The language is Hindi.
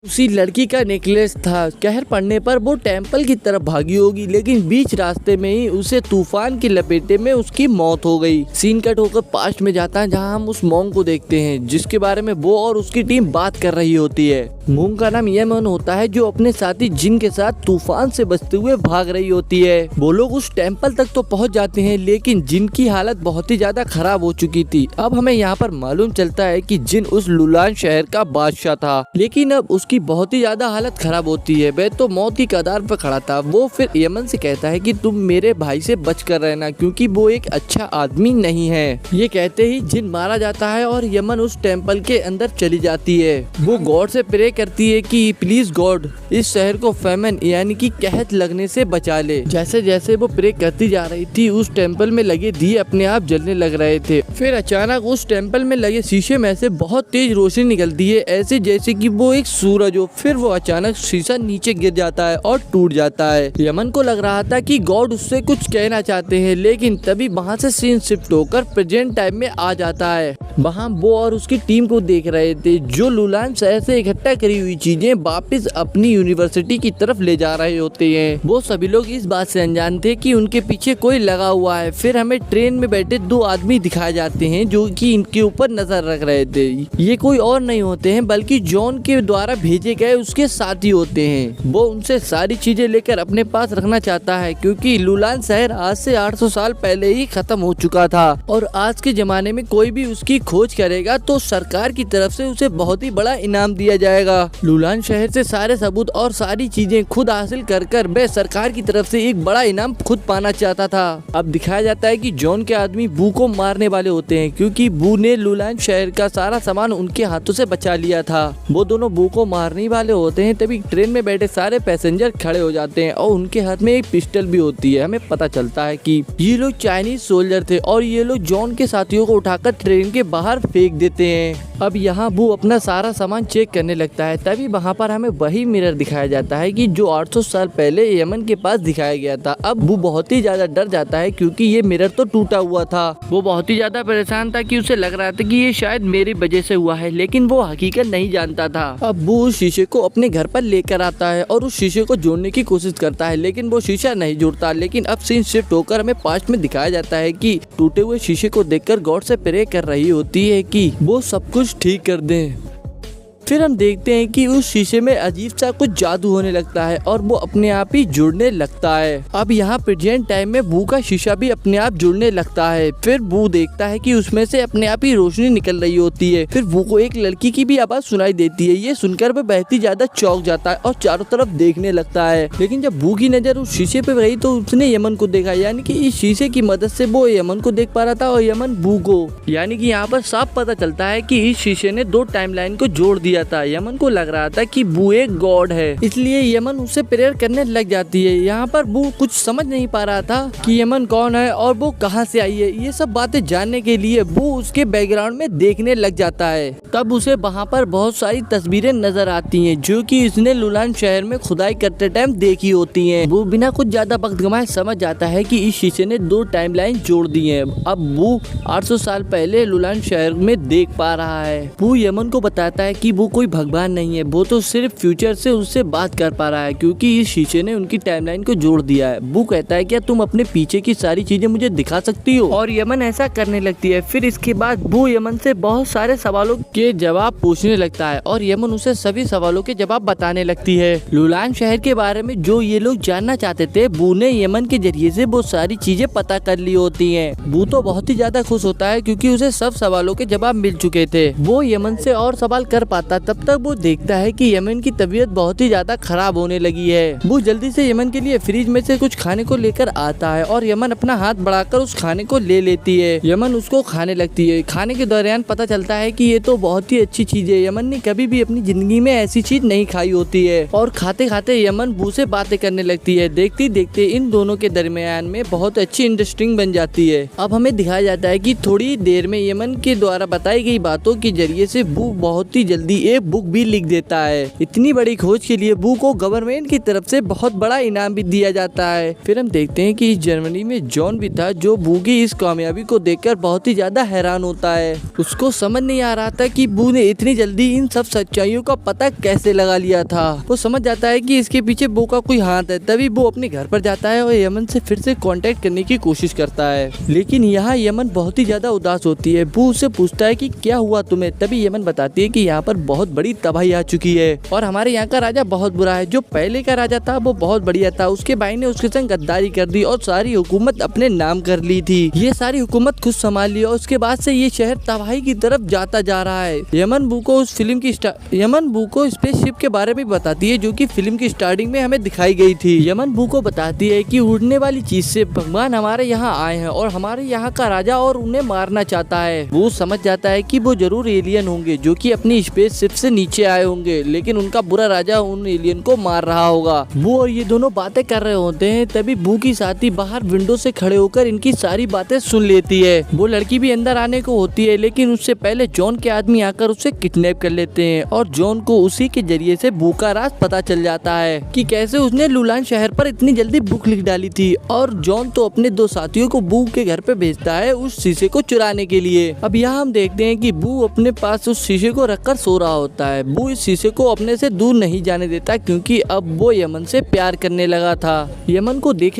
उसी लड़की का नेकलेस था। कहर पड़ने पर वो टेम्पल की तरफ भागी होगी, लेकिन बीच रास्ते में ही उसे तूफान की लपेटे में उसकी मौत हो गई। सीन कट होकर पास्ट में जाता है, जहां हम उस मॉन्क को देखते हैं जिसके बारे में वो और उसकी टीम बात कर रही होती है। मॉन्क का नाम यमन होता है, जो अपने साथी जिन के साथ तूफान से बचते हुए भाग रही होती है। वो लोग उस टेम्पल तक तो पहुंच जाते हैं, लेकिन जिन की हालत बहुत ही ज्यादा खराब हो चुकी थी। अब हमें यहाँ पर मालूम चलता है कि जिन उस लुलान शहर का बादशाह था, लेकिन अब उसकी बहुत ही ज्यादा हालत खराब होती है। वह तो मौत की कगार पर खड़ा था। वो फिर यमन से कहता है कि तुम मेरे भाई से बच कर रहना, क्योंकि वो एक अच्छा आदमी नहीं है। ये कहते ही जिन मारा जाता है और यमन उस टेम्पल के अंदर चली जाती है। वो गॉड से प्रे करती है कि प्लीज गॉड, इस शहर को फेमन यानी कि कहत लगने से बचा ले। जैसे जैसे वो प्रे करती जा रही थी, उस टेम्पल में लगे दिए अपने आप जलने लग रहे थे। फिर अचानक उस टेम्पल में लगे शीशे में से बहुत तेज रोशनी निकलती है, ऐसे जैसे कि वो एक सूरज हो। फिर वो अचानक शीशा नीचे गिर जाता है और टूट जाता है। यमन को लग रहा था कि गॉड उससे कुछ कहना चाहते हैं, लेकिन तभी वहाँ से सीन शिफ्ट होकर प्रेजेंट टाइम में आ जाता है। वहाँ वो और उसकी टीम को देख रहे थे, जो लुलान शहर से इकट्ठा करी हुई चीजें वापस अपनी यूनिवर्सिटी की तरफ ले जा रहे होते हैं। वो सभी लोग इस बात से अनजान थे कि उनके पीछे कोई लगा हुआ है। फिर हमें ट्रेन में बैठे दो आदमी दिखाए जाते हैं, जो कि इनके ऊपर नजर रख रहे थे। ये कोई और नहीं होते हैं, बल्कि जॉन के द्वारा भेजे गए उसके साथी होते हैं। वो उनसे सारी चीजें लेकर अपने पास रखना चाहता है, क्योंकि लुलान शहर आज से 800 साल पहले ही खत्म हो चुका था, और आज के जमाने में कोई भी उसकी खोज करेगा तो सरकार की तरफ से उसे बहुत ही बड़ा इनाम दिया जाएगा। लुलान शहर से सारे सबूत और सारी चीजें खुद हासिल कर कर वह सरकार की तरफ से एक बड़ा इनाम खुद पाना चाहता था। अब दिखाया जाता है कि जॉन के आदमी बू को मारने वाले होते हैं, क्योंकि बू ने लुलान शहर का सारा सामान उनके हाथों से बचा लिया था। वो दोनों बू को मारने वाले होते हैं, तभी ट्रेन में बैठे सारे पैसेंजर खड़े हो जाते हैं और उनके हाथ में एक पिस्टल भी होती है। हमें पता चलता है कि ये लोग चाइनीज सोल्जर थे और ये लोग जॉन के साथियों को उठाकर ट्रेन के बाहर फेंक देते हैं। अब यहाँ बू अपना सारा सामान चेक करने लगता है, तभी वहाँ पर हमें वही मिरर दिखाया जाता है कि जो 800 साल पहले यमन के पास दिखाया गया था। अब बू बहुत ही ज्यादा डर जाता है, क्योंकि ये मिरर तो टूटा हुआ था। वो बहुत ही ज्यादा परेशान था कि उसे लग रहा था कि ये शायद मेरी वजह से हुआ है, लेकिन वो हकीकत नहीं जानता था। अब बू उस शीशे को अपने घर पर लेकर आता है और उस शीशे को जोड़ने की कोशिश करता है, लेकिन वो शीशा नहीं जुड़ता। लेकिन अब सीन शिफ्ट होकर हमें पास्ट में दिखाया जाता है कि टूटे हुए शीशे को देखकर गॉड से प्रे कर रही होती है कि वो सब कुछ ठीक कर दें। फिर हम देखते हैं कि उस शीशे में अजीब सा कुछ जादू होने लगता है और वो अपने आप ही जुड़ने लगता है। अब यहाँ प्रेजेंट टाइम में बू का शीशा भी अपने आप जुड़ने लगता है। फिर बू देखता है कि उसमें से अपने आप ही रोशनी निकल रही होती है। फिर बू को एक लड़की की भी आवाज सुनाई देती है। ये सुनकर वो बहुत ही ज्यादा चौंक जाता है और चारों तरफ देखने लगता है। लेकिन जब बू की नजर उस शीशे पे गई तो उसने यमन को देखा, यानी कि इस शीशे की मदद से वो यमन को देख पा रहा था और यमन बू को। यानी कि यहाँ पर साफ पता चलता है कि इस शीशे ने दो टाइमलाइन को जोड़ दिया था। यमन को लग रहा था कि बू एक गॉड है, इसलिए यमन उससे प्रेयर करने लग जाती है। यहाँ पर बू कुछ समझ नहीं पा रहा था कि यमन कौन है और वो कहाँ से आई है। ये सब बातें जानने के लिए बू उसके बैकग्राउंड में देखने लग जाता है। तब उसे वहाँ पर बहुत सारी तस्वीरें नजर आती हैं, जो कि इसने लुलान शहर में खुदाई करते टाइम देखी होती हैं। वो बिना कुछ ज्यादा वक्त गंवाए समझ जाता है कि इस शीशे ने दो टाइमलाइन जोड़ दी है। अब बू 800 साल पहले लुलान शहर में देख पा रहा है। बू यमन को बताता है कि वो कोई भगवान नहीं है, वो तो सिर्फ फ्यूचर से उससे बात कर पा रहा है, क्योंकि इस शीशे ने उनकी टाइमलाइन को जोड़ दिया है। बू कहता है क्या तुम अपने पीछे की सारी चीजें मुझे दिखा सकती हो, और यमन ऐसा करने लगती है। फिर इसके बाद बू यमन से बहुत सारे सवालों के जवाब पूछने लगता है और यमन उसे सभी सवालों के जवाब बताने लगती है। लुलान शहर के बारे में जो ये लोग जानना चाहते थे, बू ने यमन के जरिए से वो सारी चीजें पता कर ली होती है। बू तो बहुत ही ज्यादा खुश होता है, क्योंकि उसे सब सवालों के जवाब मिल चुके थे। वो यमन से और सवाल कर पाता, तब तक वो देखता है कि यमन की तबीयत बहुत ही ज्यादा खराब होने लगी है। वो जल्दी से यमन के लिए फ्रिज में से कुछ खाने को लेकर आता है और यमन अपना हाथ बढ़ाकर उस खाने को ले लेती है। यमन उसको खाने लगती है। खाने के दौरान पता चलता है कि ये तो बहुत ही अच्छी चीज है। यमन ने कभी भी अपनी जिंदगी में ऐसी चीज नहीं खाई होती है। और खाते खाते यमन बू से बातें करने लगती है। देखते देखते इन दोनों के दरमियान में बहुत अच्छी इंटरेस्टिंग बन जाती है। अब हमें दिखाया जाता है कि थोड़ी देर में यमन के द्वारा बताई गई बातों के जरिए से बू बहुत ही जल्दी एक बुक भी लिख देता है। इतनी बड़ी खोज के लिए बू को गवर्नमेंट की तरफ से बहुत बड़ा इनाम भी दिया जाता है। फिर हम देखते हैं कि इस जर्मनी में जॉन भी था, जो बू की इस कामयाबी को देखकर बहुत ही ज्यादा हैरान होता है। उसको समझ नहीं आ रहा था कि बू ने इतनी जल्दी इन सब सच्चाइयों का पता कैसे लगा लिया था। वो समझ जाता है कि इसके पीछे बू का कोई हाथ है। तभी वो अपने घर पर जाता है और यमन से फिर से कांटेक्ट करने की कोशिश करता है, लेकिन यहाँ यमन बहुत ही ज्यादा उदास होती है। बू उससे पूछता है कि क्या हुआ तुम्हें। तभी यमन बताती है कि यहाँ पर बहुत बड़ी तबाही आ चुकी है और हमारे यहाँ का राजा बहुत बुरा है। जो पहले का राजा था वो बहुत बढ़िया था, उसके भाई ने उसके संग गद्दारी कर दी और सारी हुकूमत अपने नाम कर ली थी। ये सारी हुकूमत खुद संभाल ली और उसके बाद से ये शहर तबाही की तरफ जाता जा रहा है। यमन बू को स्पेसशिप के बारे में बताती है, जो कि फिल्म की स्टार्टिंग में हमें दिखाई गई थी। यमन बू को बताती है कि उड़ने वाली चीज से भगवान हमारे यहाँ आए हैं और हमारे यहाँ का राजा और उन्हें मारना चाहता है। वो समझ जाता है कि वो जरूर एलियन होंगे जो कि अपनी स्पेसशिप से नीचे आए होंगे, लेकिन उनका बुरा राजा उन एलियन को मार रहा होगा। वो और ये दोनों बातें कर रहे होते हैं, तभी बू की साथी बाहर विंडो से खड़े होकर इनकी सारी बातें सुन लेती है। वो लड़की भी अंदर आने को होती है, लेकिन उससे पहले जॉन के आदमी आकर उसे किडनैप कर लेते हैं और जॉन को उसी के जरिए से बू का राज पता चल जाता है कि कैसे उसने लुलान शहर पर इतनी जल्दी बुक लिख डाली थी। और जॉन तो अपने दो साथियों को बू के घर पे भेजता है उस शीशे को चुराने के लिए। अब यहाँ हम देखते हैं कि बू अपने पास उस शीशे को रखकर सो रहा होता है। बू इस शीशे को अपने से दूर नहीं जाने देता, क्योंकि अब वो यमन से प्यार करने लगा था। यमन को देखे